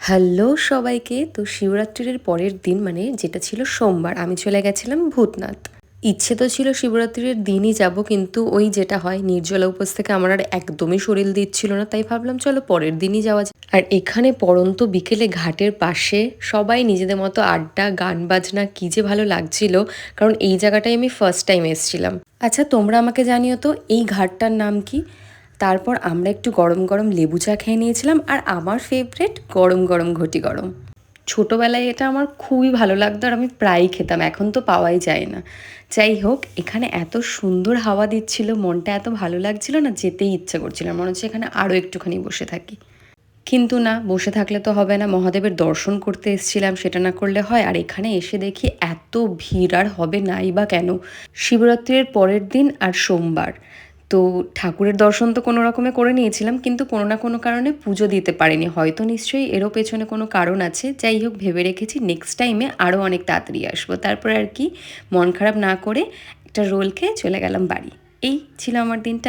Hello সবাইকে। তো শিবরাত্রির পরের দিন মানে যেটা ছিল সোমবার, আমি চলে গেছিলাম ভূতনাথ। ইচ্ছে তো ছিল শিবরাত্রির দিনই যাব, কিন্তু ওই যেটা হয় নির্জলা উপোস থেকে আমার আর একদমই শরীর দিচ্ছিল না, তাই ভাবলাম চলো পরের দিনই যাওয়া যায়। আর এখানে পড়ন্ত বিকেলে ঘাটের পাশে সবাই নিজেদের মতো আড্ডা, গান বাজনা, কী যে ভালো লাগছিল, কারণ এই জায়গাটায় আমি ফার্স্ট টাইম এসেছিলাম। আচ্ছা তোমরা আমাকে জানিও তো এই ঘাটটার নাম কি। তারপর আমরা একটু গরম গরম লেবু চা খেয়ে নিয়েছিলাম, আর আমার ফেভারেট গরম গরম ঘটি গরম। ছোটোবেলায় এটা আমার খুবই ভালো লাগতো আর আমি প্রায়ই খেতাম, এখন তো পাওয়াই যায় না। যাই হোক, এখানে এত সুন্দর হাওয়া দিচ্ছিল, মনটা এত ভালো লাগছিল না, যেতেই ইচ্ছা করছিল, মনে হচ্ছে এখানে আরও একটুখানি বসে থাকি। কিন্তু না, বসে থাকলে তো হবে না, মহাদেবের দর্শন করতে এসেছিলাম, সেটা না করলে হয়। আর এখানে এসে দেখি এত ভিড়, আর হবে নাই বা কেন, শিবরাত্রির পরের দিন আর সোমবার। তো ঠাকুরের দর্শন তো কোনো রকমে করে নিয়েছিলাম, কিন্তু কোনো না কোনো কারণে পুজো দিতে পারিনি, হয়তো নিশ্চয়ই এরও পেছনে কোনো কারণ আছে। যাই হোক, ভেবে রেখেছি নেক্সট টাইমে আরও অনেক তাড়াতাড়ি আসবো। তারপর আর কি, মন খারাপ না করে একটা রোল খেয়ে চলে গেলাম বাড়ি। এই ছিল আমার দিনটা।